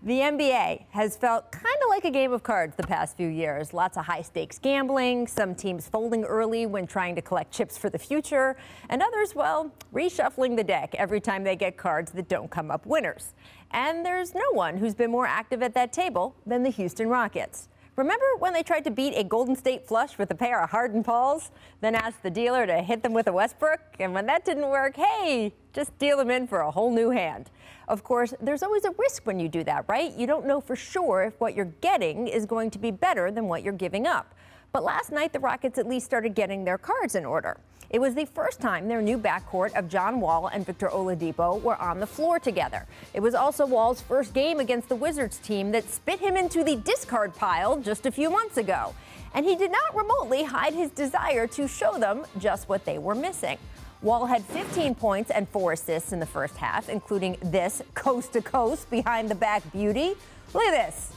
The NBA has felt kind of like a game of cards the past few years. Lots of high-stakes gambling, some teams folding early when trying to collect chips for the future, and others, well, reshuffling the deck every time they get cards that don't come up winners. And there's no one who's been more active at that table than the Houston Rockets. Remember when they tried to beat a Golden State flush with a pair of hardened balls, then asked the dealer to hit them with a Westbrook? And when that didn't work, hey, just deal them in for a whole new hand. Of course, there's always a risk when you do that, right? You don't know for sure if what you're getting is going to be better than what you're giving up. But last night, the Rockets at least started getting their cards in order. It was the first time their new backcourt of John Wall and Victor Oladipo were on the floor together. It was also Wall's first game against the Wizards team that spit him into the discard pile just a few months ago. And he did not remotely hide his desire to show them just what they were missing. Wall had 15 points and 4 assists in the first half, including this coast-to-coast behind-the-back beauty. Look at this.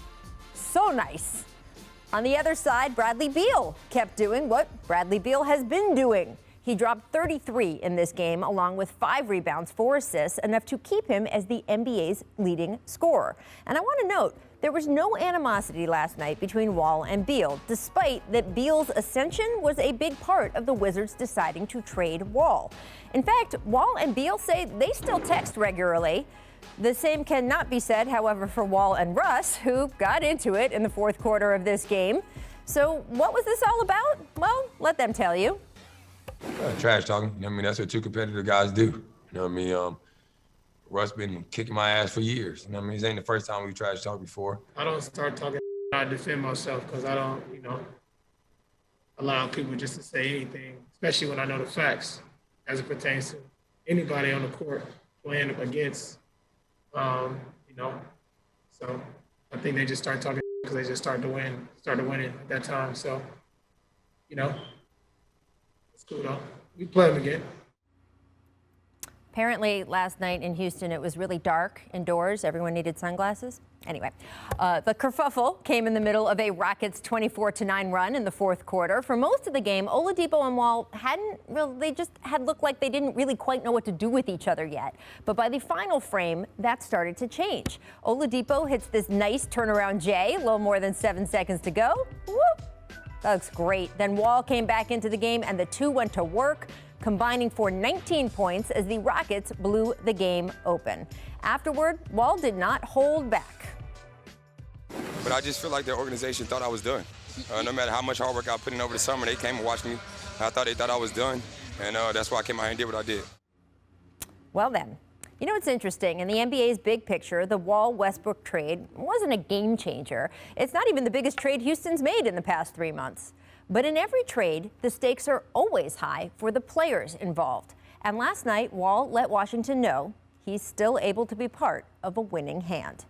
So nice. On the other side, Bradley Beal kept doing what Bradley Beal has been doing. He dropped 33 in this game, along with 5 rebounds, 4 assists, enough to keep him as the NBA's leading scorer. And I want to note, there was no animosity last night between Wall and Beal, despite that Beal's ascension was a big part of the Wizards deciding to trade Wall. In fact, Wall and Beal say they still text regularly. The same cannot be said, however, for Wall and Russ, who got into it in the fourth quarter of this game. So what was this all about? Well, let them tell you. Trash talking. I mean, that's what 2 competitive guys do. You know what I mean? Russ been kicking my ass for years. You know what I mean? This ain't the first time we trash talked before. I don't start talking, I defend myself because I don't, allow people just to say anything, especially when I know the facts as it pertains to anybody on the court playing against, So I think they just start talking because they just started winning at that time. So, it's cool though. We play them again. Apparently, last night in Houston, it was really dark indoors. Everyone needed sunglasses. Anyway, the kerfuffle came in the middle of a Rockets 24-9 run in the fourth quarter. For most of the game, Oladipo and Wall they just had looked like they didn't really quite know what to do with each other yet. But by the final frame, that started to change. Oladipo hits this nice turnaround J, a little more than 7 seconds to go. Whoop! That looks great. Then Wall came back into the game, and the two went to work, combining for 19 points as the Rockets blew the game open. Afterward, Wall did not hold back. But I just feel like their organization thought I was done. No matter how much hard work I put in over the summer, they came and watched me. I thought they thought I was done, and that's why I came out here and did what I did. Well then, you know what's interesting? In the NBA's big picture, the Wall-Westbrook trade wasn't a game changer. It's not even the biggest trade Houston's made in the past 3 months. But in every trade, the stakes are always high for the players involved. And last night, Wall let Washington know he's still able to be part of a winning hand.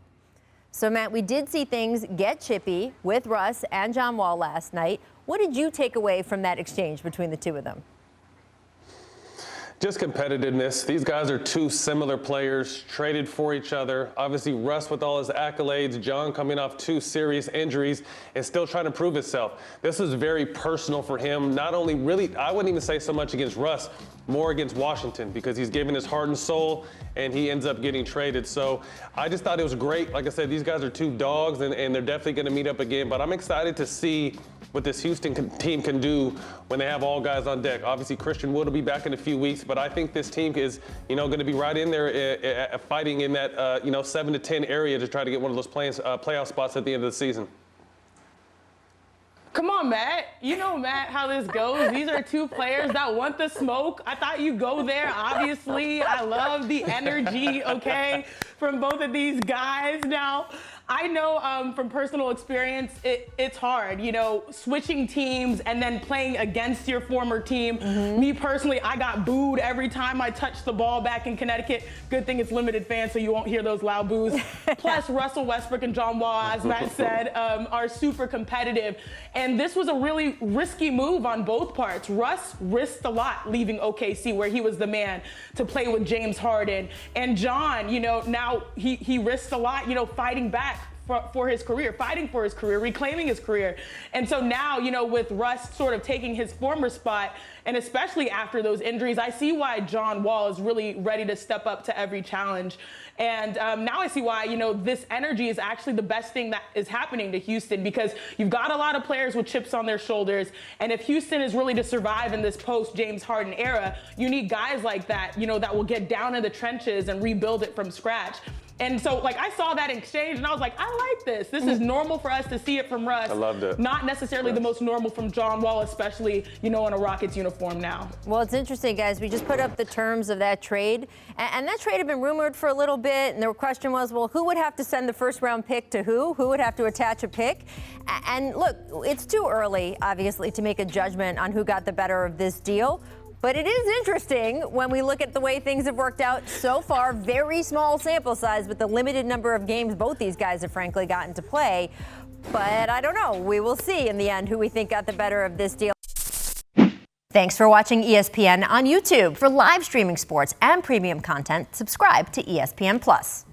So, Matt, we did see things get chippy with Russ and John Wall last night. What did you take away from that exchange between the two of them? Just competitiveness. These guys are 2 similar players, traded for each other. Obviously, Russ with all his accolades, John coming off 2 serious injuries and still trying to prove himself. This is very personal for him. Not only really, I wouldn't even say so much against Russ, more against Washington because he's given his heart and soul and he ends up getting traded. So I just thought it was great. Like I said, these guys are 2 dogs and they're definitely going to meet up again. But I'm excited to see what this Houston team can do when they have all guys on deck. Obviously, Christian Wood will be back in a few weeks, but I think this team is, going to be right in there fighting in that, 7 to 10 area to try to get one of those playoff spots at the end of the season. Come on, Matt. You know, Matt, how this goes. These are 2 players that want the smoke. I thought you'd go there, obviously. I love the energy, okay, from both of these guys. Now, I know from personal experience, it's hard, switching teams and then playing against your former team. Mm-hmm. Me personally, I got booed every time I touched the ball back in Connecticut. Good thing it's limited fans, so you won't hear those loud boos. Plus, Russell Westbrook and John Wall, as Matt said, are super competitive. And this was a really risky move on both parts. Russ risked a lot leaving OKC, where he was the man to play with James Harden. And John, now he risked a lot, fighting back for his career, fighting for his career, reclaiming his career. And so now, with Russ sort of taking his former spot, and especially after those injuries, I see why John Wall is really ready to step up to every challenge. And now I see why, this energy is actually the best thing that is happening to Houston, because you've got a lot of players with chips on their shoulders. And if Houston is really to survive in this post-James Harden era, you need guys like that, that will get down in the trenches and rebuild it from scratch. And so, I saw that exchange, and I was like, I like this. This is normal for us to see it from Russ. I loved it. Not necessarily the most normal from John Wall, especially, in a Rockets uniform now. Well, it's interesting, guys. We just put up the terms of that trade, and that trade had been rumored for a little bit, and the question was, well, who would have to send the first-round pick to who? Who would have to attach a pick? And look, it's too early, obviously, to make a judgment on who got the better of this deal. But it is interesting when we look at the way things have worked out so far. Very small sample size with the limited number of games both these guys have frankly gotten to play. But I don't know. We will see in the end who we think got the better of this deal. Thanks for watching ESPN on YouTube. For live streaming sports and premium content, subscribe to ESPN+.